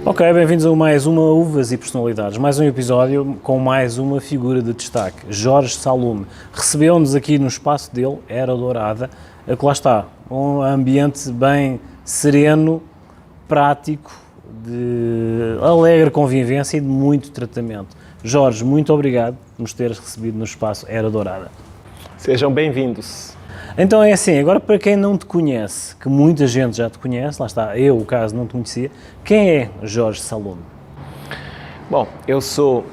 Ok, bem-vindos a mais uma Uvas e Personalidades, mais um episódio com mais uma figura de destaque, Jorge Salume. Recebeu-nos aqui no espaço dele, Era Dourada, que lá está, um ambiente bem sereno, prático, de alegre convivência e de muito tratamento. Jorge, muito obrigado por nos teres recebido no espaço Era Dourada. Sejam bem-vindos. Então é assim, agora para quem não te conhece, que muita gente já te conhece, lá está, eu, o caso, não te conhecia, quem é Jorge Salume? Bom, eu sou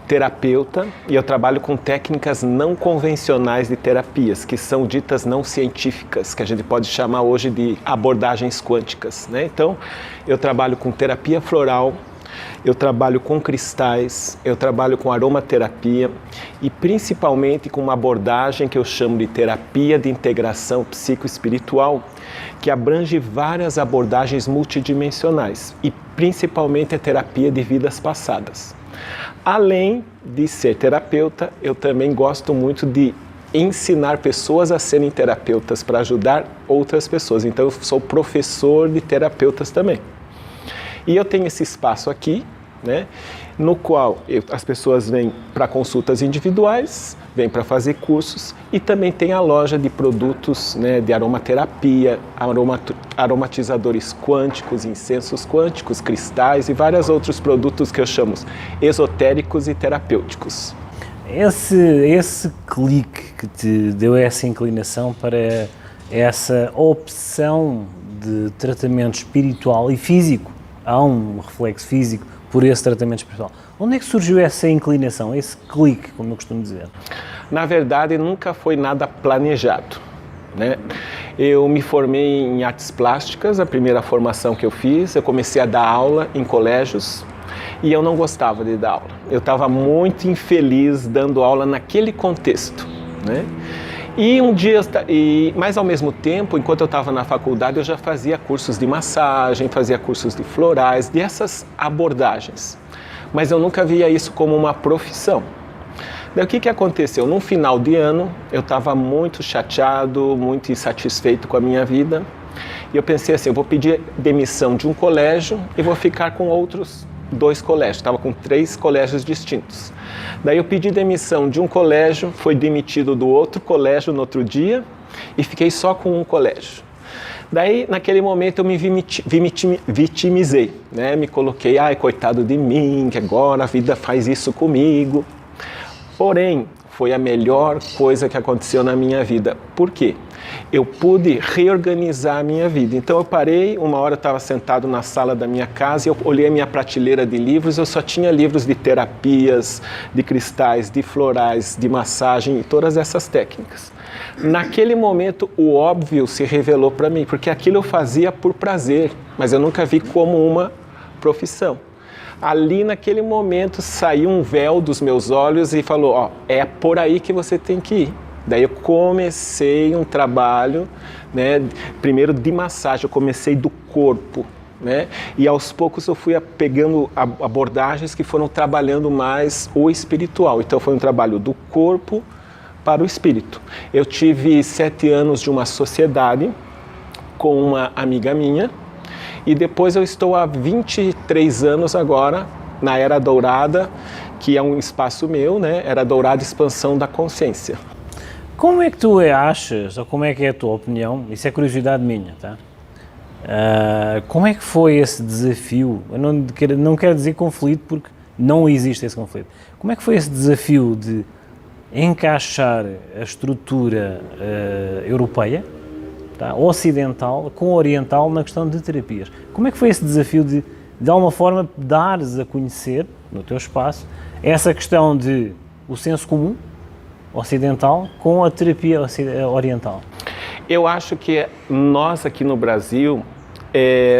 terapeuta e eu trabalho com técnicas não convencionais de terapias, que são ditas não científicas, que a gente pode chamar hoje de abordagens quânticas, né? Então, eu trabalho com terapia floral, eu trabalho com cristais, eu trabalho com aromaterapia e principalmente com uma abordagem que eu chamo de terapia de integração psicoespiritual, que abrange várias abordagens multidimensionais e principalmente a terapia de vidas passadas. Além de ser terapeuta, eu também gosto muito de ensinar pessoas a serem terapeutas para ajudar outras pessoas. Então eu sou professor de terapeutas também. E eu tenho esse espaço aqui, né, no qual as pessoas vêm para consultas individuais, vêm para fazer cursos e também tem a loja de produtos, né, de aromaterapia, aromatizadores quânticos, incensos quânticos, cristais e vários outros produtos que eu chamo esotéricos e terapêuticos. Esse clique que te deu essa inclinação para essa opção de tratamento espiritual e físico, há um reflexo físico por esse tratamento espiritual. Onde é que surgiu essa inclinação, esse clique, como eu costumo dizer? Na verdade, nunca foi nada planejado, né? Eu me formei em artes plásticas, a primeira formação que eu fiz, eu comecei a dar aula em colégios e eu não gostava de dar aula. Eu estava muito infeliz dando aula naquele contexto, né? E um dia, mas ao mesmo tempo, enquanto eu estava na faculdade, eu já fazia cursos de massagem, fazia cursos de florais, dessas abordagens. Mas eu nunca via isso como uma profissão. Daí o que aconteceu? No final de ano, eu estava muito chateado, muito insatisfeito com a minha vida. E eu pensei assim, eu vou pedir demissão de um colégio e vou ficar com outros 2 colégios. Estava com 3 colégios distintos. Daí eu pedi demissão de um colégio, fui demitido do outro colégio no outro dia e fiquei só com um colégio. Daí, naquele momento, eu me vitimizei, né? Me coloquei, ai, coitado de mim, que agora a vida faz isso comigo. Porém, foi a melhor coisa que aconteceu na minha vida. Por quê? Eu pude reorganizar a minha vida. Então eu parei, uma hora eu estava sentado na sala da minha casa e eu olhei a minha prateleira de livros, eu só tinha livros de terapias, de cristais, de florais, de massagem e todas essas técnicas. Naquele momento o óbvio se revelou para mim, porque aquilo eu fazia por prazer, mas eu nunca vi como uma profissão. Ali naquele momento saiu um véu dos meus olhos e falou, ó, é por aí que você tem que ir. Daí eu comecei um trabalho, né, primeiro de massagem, eu comecei do corpo, né, e aos poucos eu fui pegando abordagens que foram trabalhando mais o espiritual. Então foi um trabalho do corpo para o espírito. Eu tive 7 anos de uma sociedade com uma amiga minha e depois eu estou há 23 anos agora na Era Dourada, que é um espaço meu, né, Era Dourada Expansão da Consciência. Como é que tu achas, ou como é que é a tua opinião, isso é curiosidade minha, tá? Como é que foi esse desafio, eu não quero dizer conflito porque não existe esse conflito, como é que foi esse desafio de encaixar a estrutura europeia, tá, ocidental, com oriental na questão de terapias? Como é que foi esse desafio de alguma forma, dares a conhecer, no teu espaço, essa questão de o senso comum, ocidental com a terapia oriental? Eu acho que nós aqui no Brasil,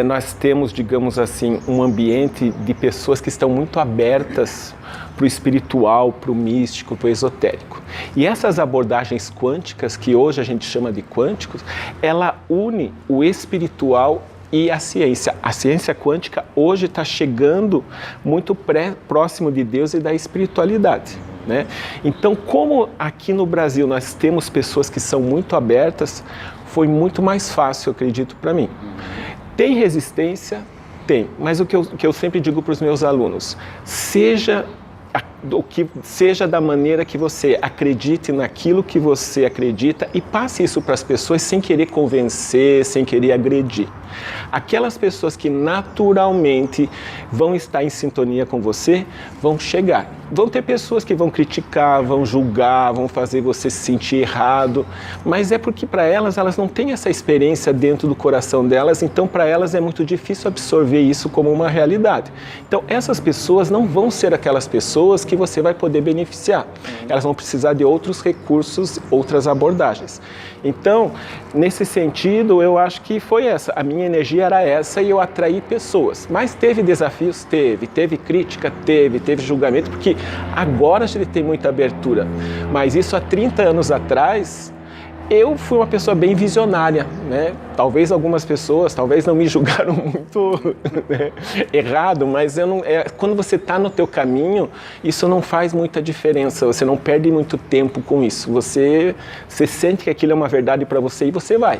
nós temos, digamos assim, um ambiente de pessoas que estão muito abertas para o espiritual, para o místico, para o esotérico. E essas abordagens quânticas, que hoje a gente chama de quânticos, ela une o espiritual e a ciência. A ciência quântica hoje está chegando muito próximo de Deus e da espiritualidade, né? Então, como aqui no Brasil nós temos pessoas que são muito abertas, foi muito mais fácil, eu acredito, para mim. Tem resistência, Tem, mas o que eu sempre digo para os meus alunos, seja da maneira que você acredite naquilo que você acredita e passe isso para as pessoas sem querer convencer, sem querer agredir. Aquelas pessoas que naturalmente vão estar em sintonia com você, vão chegar. Vão ter pessoas que vão criticar, vão julgar, vão fazer você se sentir errado, mas é porque para elas não têm essa experiência dentro do coração delas, então para elas é muito difícil absorver isso como uma realidade. Então essas pessoas não vão ser aquelas pessoas que você vai poder beneficiar. Elas vão precisar de outros recursos, outras abordagens. Então, nesse sentido, eu acho que foi essa. A minha energia era essa e eu atraí pessoas. Mas teve desafios? Teve crítica? Teve julgamento, porque agora a gente tem muita abertura. Mas isso há 30 anos atrás, eu fui uma pessoa bem visionária, né? Talvez algumas pessoas, não me julgaram muito né, errado, mas quando você está no teu caminho, isso não faz muita diferença, você não perde muito tempo com isso, você sente que aquilo é uma verdade para você e você vai.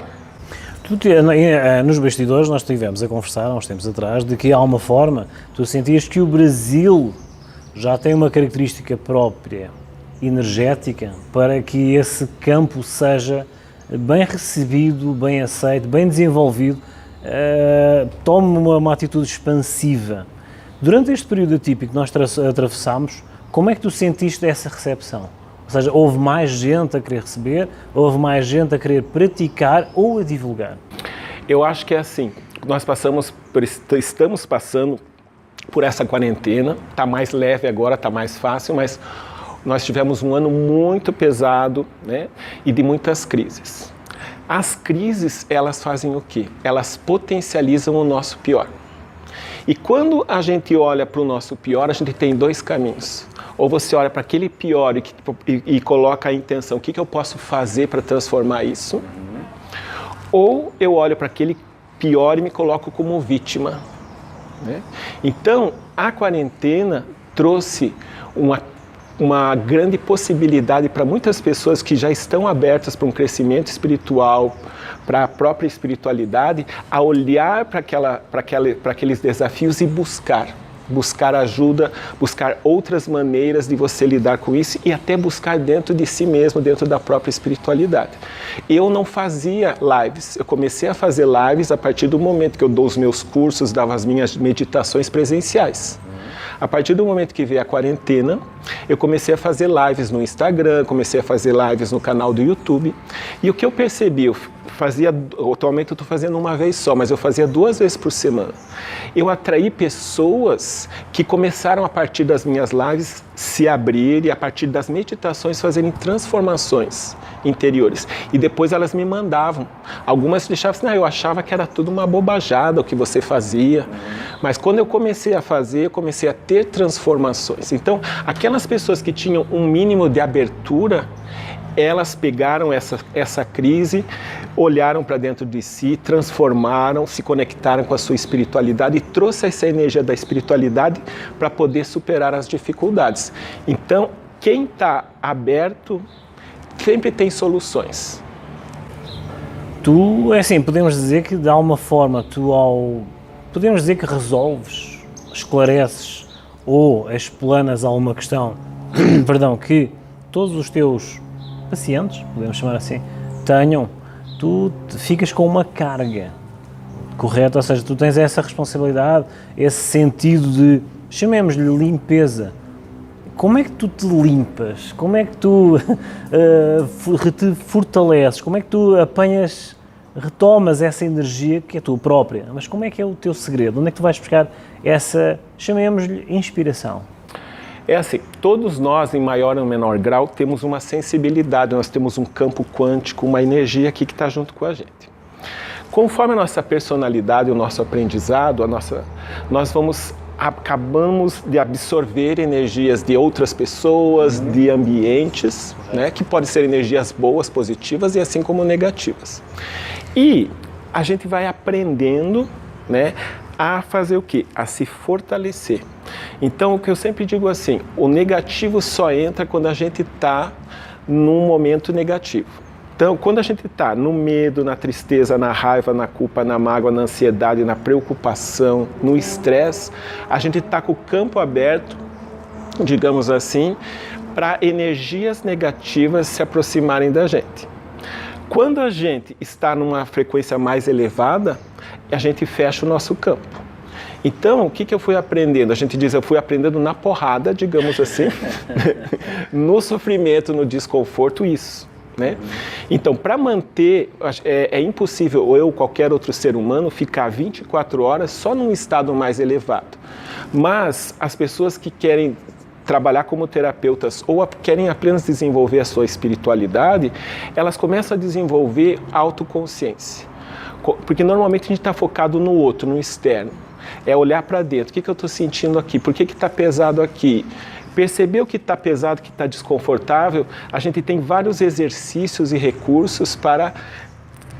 Nos bastidores nós estivemos a conversar há uns tempos atrás de que há uma forma, tu sentias que o Brasil já tem uma característica própria, energética, para que esse campo seja bem recebido, bem aceito, bem desenvolvido, tome uma atitude expansiva. Durante este período atípico que nós atravessámos, como é que tu sentiste essa recepção? Ou seja, houve mais gente a querer receber, houve mais gente a querer praticar ou a divulgar? Eu acho que é assim, estamos passando por essa quarentena, está mais leve agora, está mais fácil, mas nós tivemos um ano muito pesado, né, e de muitas crises. As crises, elas fazem o quê? Elas potencializam o nosso pior. E quando a gente olha para o nosso pior, a gente tem dois caminhos. Ou você olha para aquele pior e coloca a intenção, o que eu posso fazer para transformar isso? Ou eu olho para aquele pior e me coloco como vítima. Né? Então, a quarentena trouxe uma grande possibilidade para muitas pessoas que já estão abertas para um crescimento espiritual, para a própria espiritualidade, a olhar para aqueles desafios e buscar ajuda, buscar outras maneiras de você lidar com isso e até buscar dentro de si mesmo, dentro da própria espiritualidade. Eu não fazia lives, eu comecei a fazer lives a partir do momento que eu dou os meus cursos, dava as minhas meditações presenciais. A partir do momento que veio a quarentena, eu comecei a fazer lives no Instagram, comecei a fazer lives no canal do YouTube. E o que eu percebi, atualmente eu estou fazendo uma vez só, mas eu fazia 2 vezes por semana. Eu atraí pessoas que começaram a partir das minhas lives se abrir e a partir das meditações fazerem transformações interiores. E depois elas me mandavam. Algumas deixavam assim, eu achava que era tudo uma bobajada o que você fazia. Mas quando eu comecei a fazer, eu comecei a ter transformações. Então, aquelas pessoas que tinham um mínimo de abertura, elas pegaram essa crise, olharam para dentro de si, transformaram, se conectaram com a sua espiritualidade e trouxe essa energia da espiritualidade para poder superar as dificuldades. Então, quem está aberto sempre tem soluções. Tu, assim, podemos dizer que de alguma forma podemos dizer que resolves, esclareces ou explanas alguma questão, perdão, que todos os teus pacientes, podemos chamar assim, tenham, tu ficas com uma carga, correto? Ou seja, tu tens essa responsabilidade, esse sentido de, chamemos-lhe limpeza. Como é que tu te limpas? Como é que tu te fortaleces? Como é que tu retomas essa energia que é tua própria? Mas como é que é o teu segredo? Onde é que tu vais buscar essa, chamemos-lhe, inspiração? É assim, todos nós, em maior ou menor grau, temos uma sensibilidade, nós temos um campo quântico, uma energia aqui que está junto com a gente. Conforme a nossa personalidade, o nosso aprendizado, nós acabamos de absorver energias de outras pessoas, de ambientes, né, que podem ser energias boas, positivas e assim como negativas. E a gente vai aprendendo, né, a fazer o quê? A se fortalecer. Então, o que eu sempre digo assim, o negativo só entra quando a gente está num momento negativo. Então, quando a gente está no medo, na tristeza, na raiva, na culpa, na mágoa, na ansiedade, na preocupação, no estresse, a gente está com o campo aberto, digamos assim, para energias negativas se aproximarem da gente. Quando a gente está numa frequência mais elevada, a gente fecha o nosso campo. Então, o que eu fui aprendendo? A gente diz, eu fui aprendendo na porrada, digamos assim, no sofrimento, no desconforto, isso. Né? Então, para manter, é impossível eu ou qualquer outro ser humano ficar 24 horas só num estado mais elevado. Mas as pessoas que querem trabalhar como terapeutas ou querem apenas desenvolver a sua espiritualidade, elas começam a desenvolver autoconsciência. Porque normalmente a gente está focado no outro, no externo. É olhar para dentro, o que eu estou sentindo aqui, por que está pesado aqui? Perceber o que está pesado, o que está desconfortável, a gente tem vários exercícios e recursos para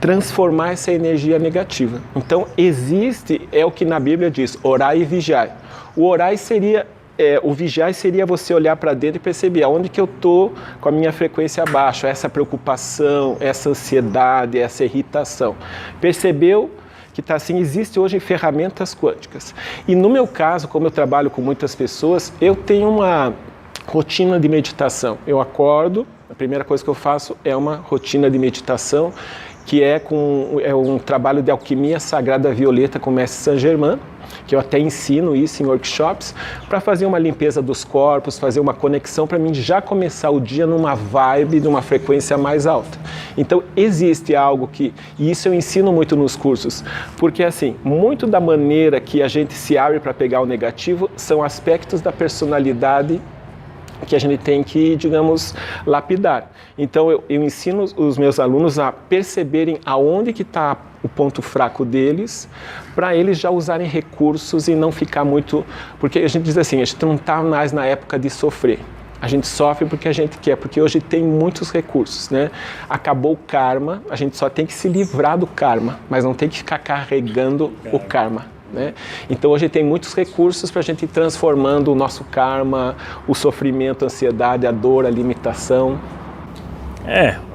transformar essa energia negativa. Então existe, é o que na Bíblia diz, orai e vigiai. O orai seria, o vigiai seria você olhar para dentro e perceber aonde que eu estou com a minha frequência baixa, essa preocupação, essa ansiedade, essa irritação. Percebeu? Que está assim, existe hoje ferramentas quânticas. E no meu caso, como eu trabalho com muitas pessoas, eu tenho uma rotina de meditação. Eu acordo, a primeira coisa que eu faço é uma rotina de meditação, que é um trabalho de alquimia sagrada violeta com o Mestre Saint Germain, que eu até ensino isso em workshops, para fazer uma limpeza dos corpos, fazer uma conexão para mim já começar o dia numa vibe, numa frequência mais alta. Então existe algo que, e isso eu ensino muito nos cursos, porque assim, muito da maneira que a gente se abre para pegar o negativo são aspectos da personalidade que a gente tem que, digamos, lapidar. Então eu ensino os meus alunos a perceberem aonde que está o ponto fraco deles, para eles já usarem recursos e não ficar muito... Porque a gente diz assim, a gente não está mais na época de sofrer. A gente sofre porque a gente quer, porque hoje tem muitos recursos, né? Acabou o karma, a gente só tem que se livrar do karma, mas não tem que ficar carregando o karma. Né? Então hoje tem muitos recursos para a gente ir transformando o nosso karma, o sofrimento, a ansiedade, a dor, a limitação.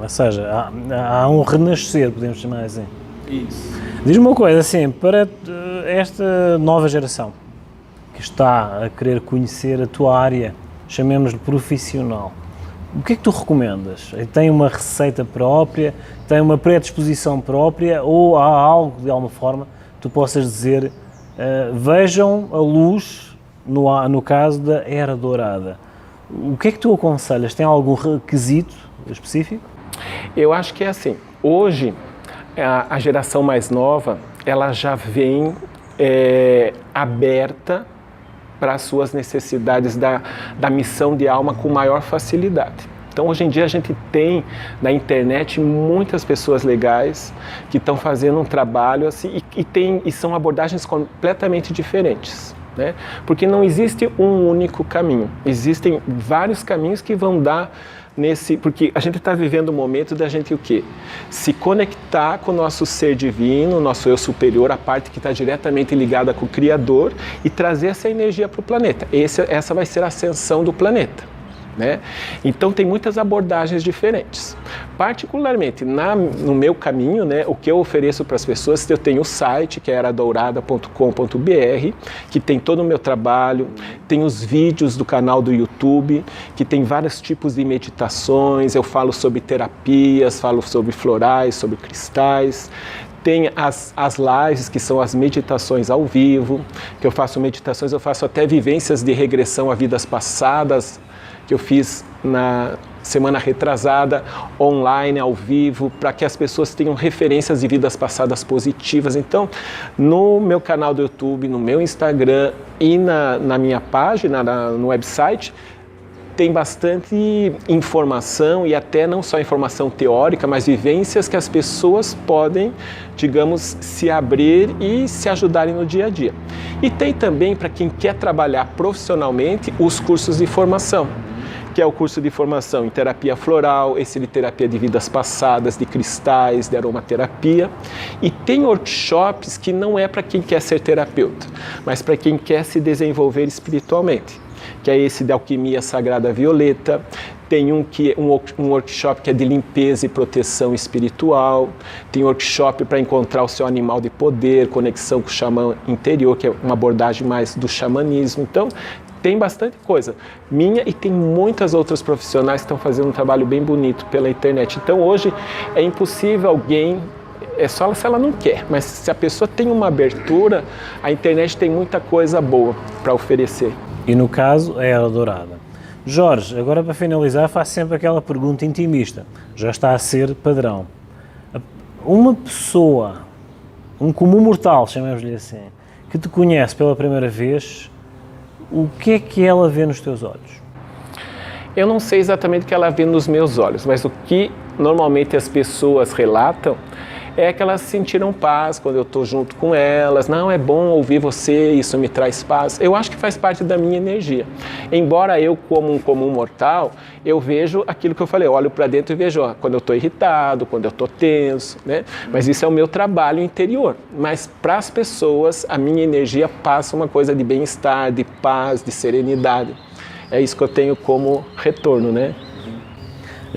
Ou seja, há um renascer, podemos chamar assim. Isso. Diz-me uma coisa, assim, para esta nova geração que está a querer conhecer a tua área, chamemos-lhe profissional, o que é que tu recomendas? Tem uma receita própria, tem uma predisposição própria ou há algo, de alguma forma, tu possas dizer, vejam a luz no caso da Era Dourada. O que é que tu aconselhas? Tem algum requisito específico? Eu acho que é assim, hoje a geração mais nova, ela já vem aberta para as suas necessidades da missão de alma com maior facilidade. Então, hoje em dia, a gente tem na internet muitas pessoas legais que estão fazendo um trabalho assim, e são abordagens completamente diferentes. Né? Porque não existe um único caminho, existem vários caminhos que vão dar porque a gente está vivendo um momento da gente o quê? Se conectar com o nosso ser divino, o nosso eu superior, a parte que está diretamente ligada com o Criador e trazer essa energia para o planeta. Essa vai ser a ascensão do planeta. Né? Então tem muitas abordagens diferentes. Particularmente no meu caminho, né, o que eu ofereço para as pessoas, eu tenho o site que é eradourada.com.br, que tem todo o meu trabalho, tem os vídeos do canal do YouTube, que tem vários tipos de meditações, eu falo sobre terapias, falo sobre florais, sobre cristais. Tem as lives, que são as meditações ao vivo, que eu faço meditações, eu faço até vivências de regressão a vidas passadas, que eu fiz na semana retrasada, online, ao vivo, para que as pessoas tenham referências de vidas passadas positivas. Então, no meu canal do YouTube, no meu Instagram e na minha página, no website, tem bastante informação e até não só informação teórica, mas vivências que as pessoas podem, digamos, se abrir e se ajudarem no dia a dia. E tem também, para quem quer trabalhar profissionalmente, os cursos de formação, que é o curso de formação em terapia floral, esse de terapia de vidas passadas, de cristais, de aromaterapia. E tem workshops que não é para quem quer ser terapeuta, mas para quem quer se desenvolver espiritualmente, que é esse de alquimia sagrada violeta, Tem um workshop que é de limpeza e proteção espiritual, tem workshop para encontrar o seu animal de poder, conexão com o xamã interior, que é uma abordagem mais do xamanismo. Então, tem bastante coisa minha e tem muitas outras profissionais que estão fazendo um trabalho bem bonito pela internet. Então, hoje é impossível alguém, é só se ela não quer, mas se a pessoa tem uma abertura, a internet tem muita coisa boa para oferecer. E no caso, é a Era Dourada. Jorge, agora para finalizar, faço sempre aquela pergunta intimista, já está a ser padrão. Uma pessoa, um comum mortal, chamemos-lhe assim, que te conhece pela primeira vez, o que é que ela vê nos teus olhos? Eu não sei exatamente o que ela vê nos meus olhos, mas o que normalmente as pessoas relatam é que elas sentiram paz quando eu estou junto com elas. Não, é bom ouvir você, isso me traz paz. Eu acho que faz parte da minha energia. Embora eu, como um comum mortal, eu vejo aquilo que eu falei, eu olho para dentro e vejo quando eu estou irritado, quando eu estou tenso, né? Mas isso é o meu trabalho interior. Mas para as pessoas, a minha energia passa uma coisa de bem-estar, de paz, de serenidade. É isso que eu tenho como retorno, né?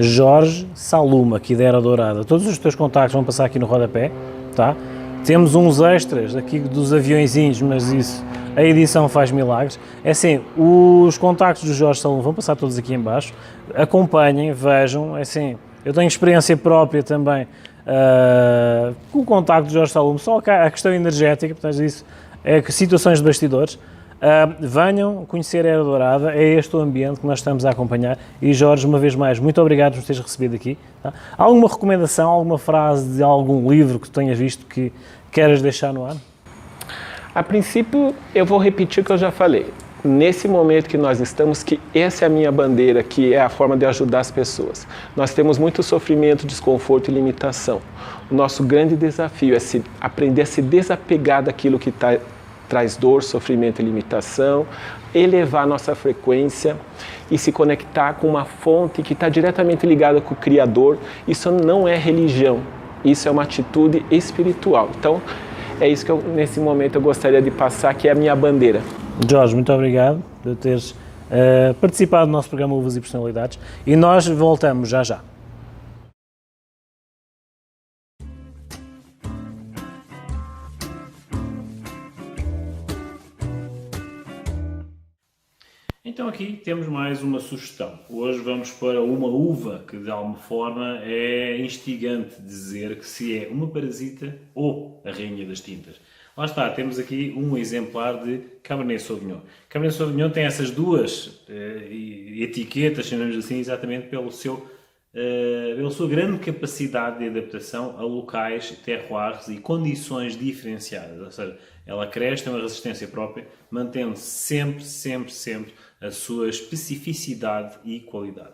Jorge Saluma, aqui da Era Dourada. Todos os teus contactos vão passar aqui no rodapé, tá? Temos uns extras aqui dos aviõezinhos, mas isso, a edição faz milagres. É assim, os contactos do Jorge Saluma vão passar todos aqui em baixo. Acompanhem, vejam, é assim, eu tenho experiência própria também com o contacto do Jorge Saluma, só a questão energética, portanto isso é situações de bastidores. Venham conhecer a Era Dourada, é este o ambiente que nós estamos a acompanhar. E Jorge, uma vez mais, muito obrigado por teres recebido aqui. Tá? Alguma recomendação, alguma frase de algum livro que tu tenhas visto que queres deixar no ar? A princípio, eu vou repetir o que eu já falei. Nesse momento que nós estamos, que essa é a minha bandeira, que é a forma de ajudar as pessoas. Nós temos muito sofrimento, desconforto e limitação. O nosso grande desafio é aprender a se desapegar daquilo que traz dor, sofrimento e limitação, elevar nossa frequência e se conectar com uma fonte que está diretamente ligada com o Criador. Isso não é religião, isso é uma atitude espiritual. Então, é isso que nesse momento eu gostaria de passar, que é a minha bandeira. Jorge, muito obrigado por teres participado do nosso programa Uvas e Personalidades e nós voltamos já já. Então aqui temos mais uma sugestão. Hoje vamos para uma uva que de alguma forma é instigante dizer que se é uma parasita ou a rainha das tintas. Lá está, temos aqui um exemplar de Cabernet Sauvignon. Cabernet Sauvignon tem essas duas etiquetas, chamamos assim, exatamente pela sua grande capacidade de adaptação a locais, terroirs e condições diferenciadas. Ou seja, ela cresce, tem uma resistência própria, mantendo sempre a sua especificidade e qualidade.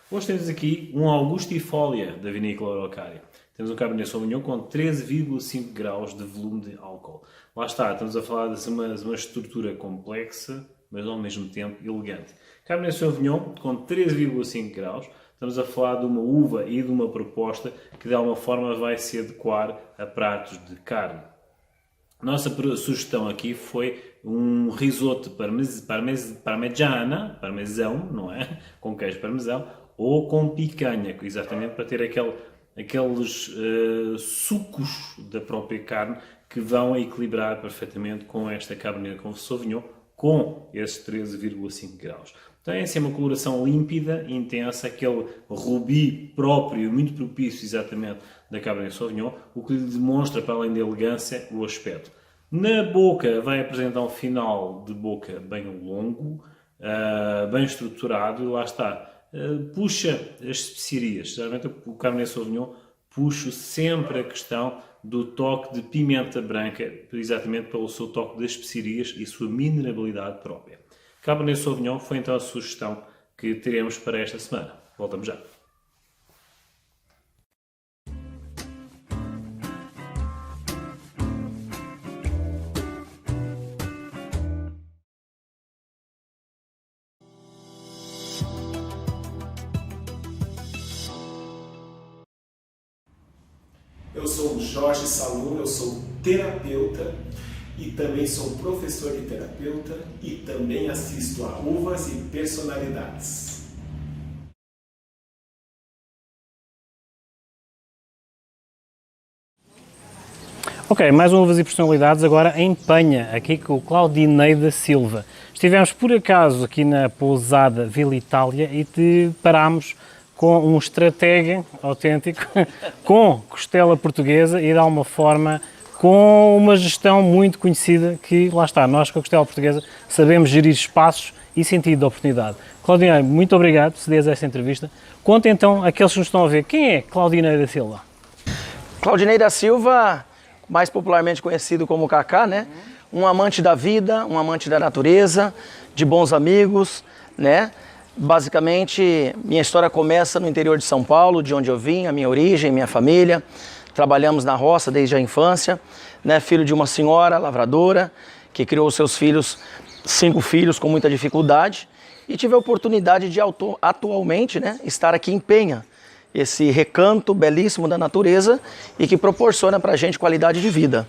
Hoje temos aqui um Augustifolia da vinícola Araucária. Temos um Cabernet Sauvignon com 13,5 graus de volume de álcool. Lá está, estamos a falar de uma estrutura complexa, mas ao mesmo tempo elegante. Cabernet Sauvignon com 13,5 graus. Estamos a falar de uma uva e de uma proposta que de alguma forma vai se adequar a pratos de carne. Nossa sugestão aqui foi um risoto parmesão, não é? Com queijo parmesão, ou com picanha, exatamente para ter aqueles sucos da própria carne que vão equilibrar perfeitamente com esta Cabernet Sauvignon com esses 13,5 graus. Então é assim uma coloração límpida, intensa, aquele rubi próprio, muito propício exatamente da Cabernet Sauvignon, o que lhe demonstra, para além da elegância, o aspecto. Na boca vai apresentar um final de boca bem longo, bem estruturado, e lá está. Puxa as especiarias. Geralmente o Cabernet Sauvignon puxa sempre a questão do toque de pimenta branca, exatamente pelo seu toque das especiarias e sua minerabilidade própria. Cabernet Sauvignon foi então a sugestão que teremos para esta semana. Voltamos já. Eu sou o Jorge Saluma, eu sou terapeuta e também sou professor de terapeuta e também assisto a Uvas e Personalidades. Ok, mais uma vez e personalidades, agora em Penha, aqui com o Claudinei da Silva. Estivemos por acaso aqui na pousada Vila Itália e parámos com um estratega autêntico, com costela portuguesa e de alguma forma com uma gestão muito conhecida que, lá está, nós com a costela portuguesa sabemos gerir espaços e sentido de oportunidade. Claudinei, muito obrigado por cederes esta entrevista. Conta então àqueles que nos estão a ver, quem é Claudinei da Silva? Claudinei da Silva, mais popularmente conhecido como Kaká, né? Um amante da vida, um amante da natureza, de bons amigos, né? Basicamente, minha história começa no interior de São Paulo, de onde eu vim, a minha origem, minha família. Trabalhamos na roça desde a infância, né? Filho de uma senhora lavradora, que criou seus filhos, 5 filhos com muita dificuldade. E tive a oportunidade de atualmente, né, estar aqui em Penha, esse recanto belíssimo da natureza e que proporciona para a gente qualidade de vida.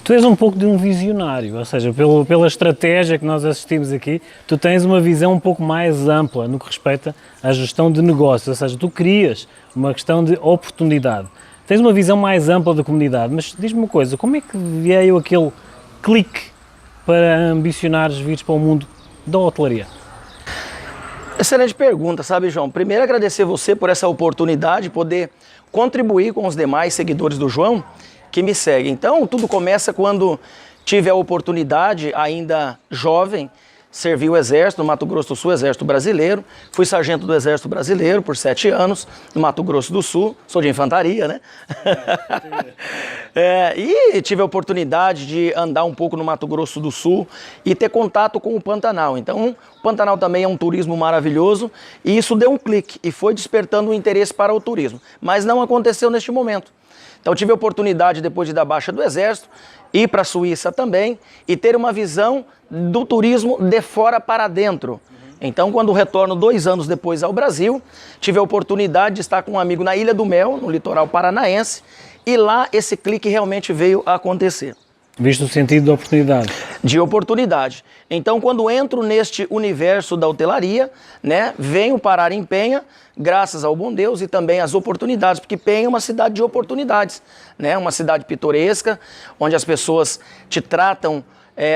Tu és um pouco de um visionário, ou seja, pela estratégia que nós assistimos aqui, tu tens uma visão um pouco mais ampla no que respeita à gestão de negócios, ou seja, tu crias uma questão de oportunidade. Tens uma visão mais ampla da comunidade, mas diz-me uma coisa, como é que veio aquele clique para ambicionares vires para o mundo da hotelaria? Excelente pergunta, sabe, João? Primeiro, agradecer você por essa oportunidade de poder contribuir com os demais seguidores do João que me seguem. Então, tudo começa quando tive a oportunidade, ainda jovem, servi o Exército no Mato Grosso do Sul, Exército Brasileiro. Fui sargento do Exército Brasileiro por 7 anos, no Mato Grosso do Sul. Sou de infantaria, né? E tive a oportunidade de andar um pouco no Mato Grosso do Sul e ter contato com o Pantanal. Então, o Pantanal também é um turismo maravilhoso e isso deu um clique e foi despertando o interesse para o turismo. Mas não aconteceu neste momento. Então, tive a oportunidade, depois de dar baixa do Exército, ir para a Suíça também e ter uma visão do turismo de fora para dentro. Então, quando retorno 2 anos depois ao Brasil, tive a oportunidade de estar com um amigo na Ilha do Mel, no litoral paranaense, e lá esse clique realmente veio a acontecer. Viste o sentido da oportunidade? De oportunidade. Então, quando entro neste universo da hotelaria, né, venho parar em Penha, graças ao bom Deus e também às oportunidades, porque Penha é uma cidade de oportunidades, né, uma cidade pitoresca, onde as pessoas te tratam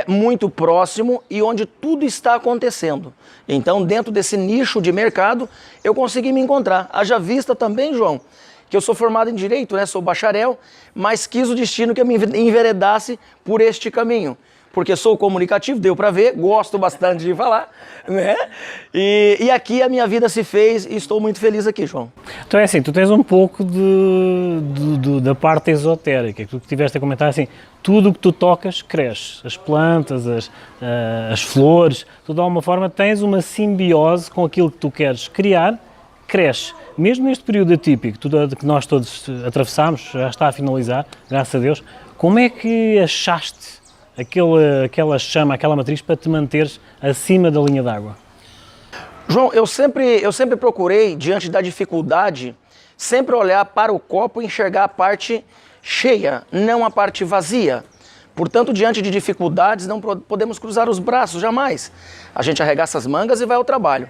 muito próximo e onde tudo está acontecendo. Então, dentro desse nicho de mercado, eu consegui me encontrar. Haja vista também, João, que eu sou formado em Direito, né? Sou bacharel, mas quis o destino que eu me enveredasse por este caminho. Porque sou comunicativo, deu para ver, gosto bastante de falar, né? E aqui a minha vida se fez e estou muito feliz aqui, João. Então é assim, tu tens um pouco da parte esotérica, que tu tiveste a comentar assim, tudo o que tu tocas cresce, as plantas, as flores, tu de alguma forma tens uma simbiose com aquilo que tu queres criar, cresce. Mesmo neste período atípico que nós todos atravessamos, já está a finalizar, graças a Deus, como é que achaste aquela chama, aquela matriz para te manteres acima da linha d'água? João, eu sempre procurei, diante da dificuldade, sempre olhar para o copo e enxergar a parte cheia, não a parte vazia. Portanto, diante de dificuldades, não podemos cruzar os braços, jamais. A gente arregaça as mangas e vai ao trabalho.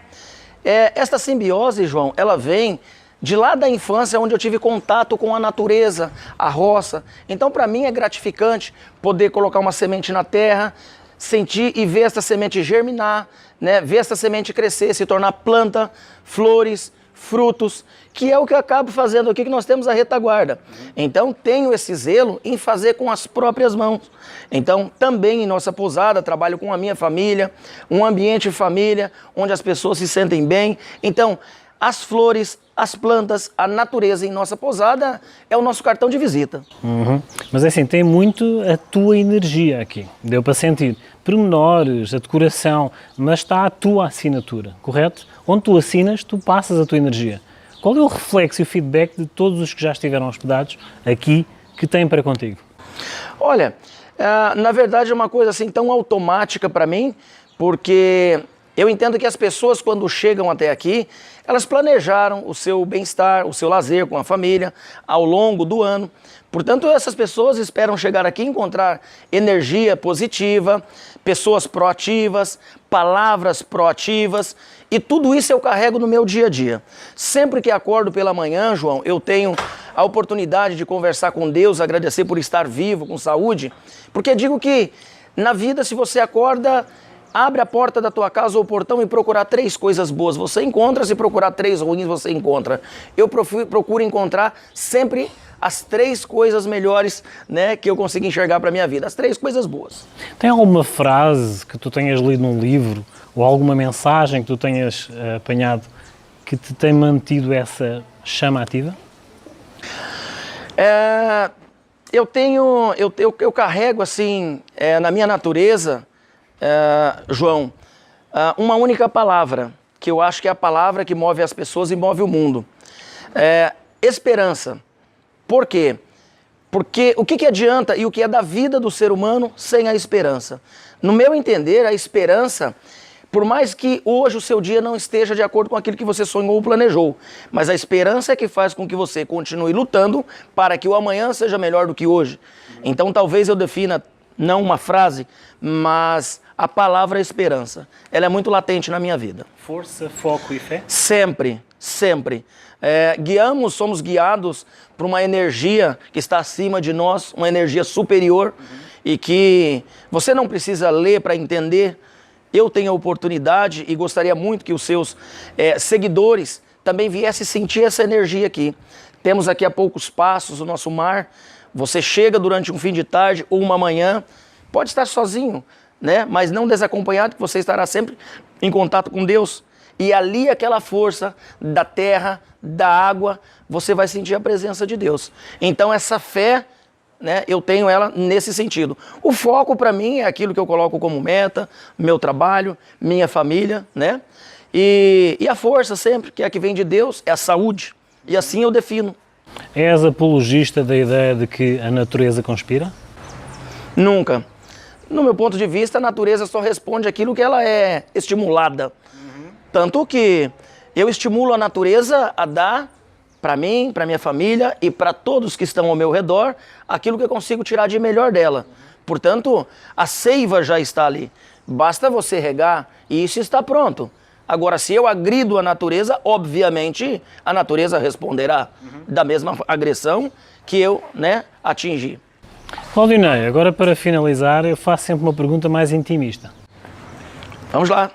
Esta simbiose, João, ela vem de lá da infância, onde eu tive contato com a natureza, a roça. Então, para mim é gratificante poder colocar uma semente na terra, sentir e ver essa semente germinar, né? Ver essa semente crescer, se tornar planta, flores, frutos, que é o que eu acabo fazendo aqui, que nós temos a retaguarda. Então, tenho esse zelo em fazer com as próprias mãos. Então, também em nossa pousada, trabalho com a minha família, um ambiente família, onde as pessoas se sentem bem. Então, as flores, as plantas, a natureza em nossa pousada é o nosso cartão de visita. Mas é assim, tem muito a tua energia aqui, deu para sentir. Pormenores, a decoração, mas está a tua assinatura, correto? Onde tu assinas, tu passas a tua energia. Qual é o reflexo e o feedback de todos os que já estiveram hospedados aqui que têm para contigo? Olha, na verdade é uma coisa assim tão automática para mim, porque eu entendo que as pessoas quando chegam até aqui, elas planejaram o seu bem-estar, o seu lazer com a família ao longo do ano. Portanto, essas pessoas esperam chegar aqui e encontrar energia positiva, pessoas proativas, palavras proativas, e tudo isso eu carrego no meu dia a dia. Sempre que acordo pela manhã, João, eu tenho a oportunidade de conversar com Deus, agradecer por estar vivo, com saúde, porque digo que na vida, se você acorda, abre a porta da tua casa ou o portão e procurar 3 coisas boas, você encontra, se procurar 3 ruins, você encontra. Eu procuro encontrar sempre as 3 coisas melhores, né, que eu consigo enxergar para minha vida, as 3 coisas boas. Tem alguma frase que tu tenhas lido num livro ou alguma mensagem que tu tenhas apanhado que te tem mantido essa chama ativa? Eu carrego assim, na minha natureza, João, uma única palavra, que eu acho que é a palavra que move as pessoas e move o mundo. Esperança. Por quê? Porque o que adianta e o que é da vida do ser humano sem a esperança? No meu entender, a esperança, por mais que hoje o seu dia não esteja de acordo com aquilo que você sonhou ou planejou, mas a esperança é que faz com que você continue lutando para que o amanhã seja melhor do que hoje. Então talvez eu defina, não uma frase, mas a palavra esperança. Ela é muito latente na minha vida. Força, foco e fé? Sempre, sempre. Somos guiados por uma energia que está acima de nós, uma energia superior, e que você não precisa ler para entender. Eu tenho a oportunidade e gostaria muito que os seus seguidores também viessem sentir essa energia aqui. Temos aqui a poucos passos o nosso mar. Você chega durante um fim de tarde ou uma manhã, pode estar sozinho, né? Mas não desacompanhado, que você estará sempre em contato com Deus. E ali aquela força da terra, da água, você vai sentir a presença de Deus. Então essa fé, né, eu tenho ela nesse sentido. O foco para mim é aquilo que eu coloco como meta, meu trabalho, minha família, né? E a força sempre, que é a que vem de Deus, é a saúde. E assim eu defino. És apologista da ideia de que a natureza conspira? Nunca. No meu ponto de vista, a natureza só responde aquilo que ela é estimulada. Tanto que eu estimulo a natureza a dar para mim, para minha família e para todos que estão ao meu redor aquilo que eu consigo tirar de melhor dela. Portanto, a seiva já está ali. Basta você regar e isso está pronto. Agora, se eu agrido a natureza, obviamente a natureza responderá da mesma agressão que eu, né, atingi. Claudinei, agora para finalizar, eu faço sempre uma pergunta mais intimista. Vamos lá.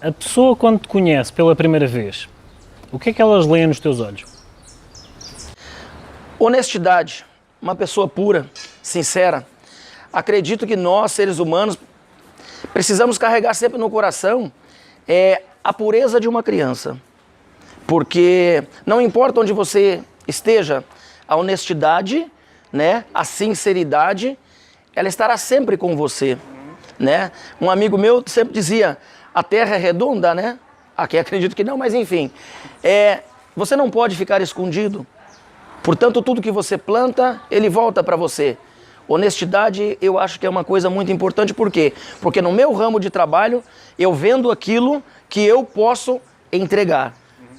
A pessoa quando te conhece pela primeira vez, o que é que elas leem nos teus olhos? Honestidade, uma pessoa pura, sincera. Acredito que nós, seres humanos, precisamos carregar sempre no coração a pureza de uma criança. Porque não importa onde você esteja, a honestidade, né, a sinceridade, ela estará sempre com você. Né? Um amigo meu sempre dizia, a terra é redonda, né? Aqui acredito que não, mas enfim. Você não pode ficar escondido. Portanto, tudo que você planta, ele volta para você. Honestidade, eu acho que é uma coisa muito importante. Por quê? Porque no meu ramo de trabalho, eu vendo aquilo que eu posso entregar.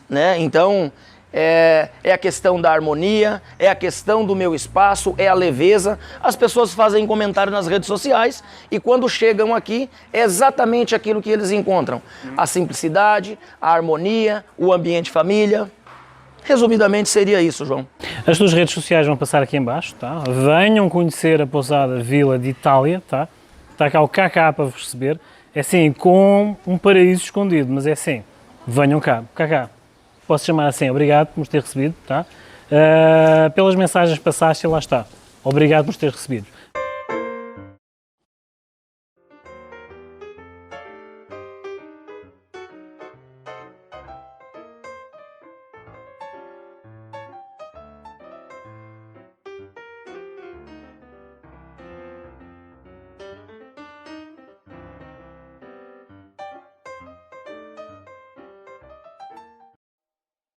Né? Então, é a questão da harmonia, é a questão do meu espaço, é a leveza. As pessoas fazem comentário nas redes sociais e quando chegam aqui, é exatamente aquilo que eles encontram. A simplicidade, a harmonia, o ambiente família. Resumidamente seria isso, João. As tuas redes sociais vão passar aqui em baixo, tá? Venham conhecer a pousada Vila de Itália, tá? Está cá o KK para vos receber. É assim, com um paraíso escondido, mas é assim, venham cá, KK. Posso chamar assim, obrigado por nos ter recebido, tá? Pelas mensagens que passaste, lá está. Obrigado por nos ter recebido.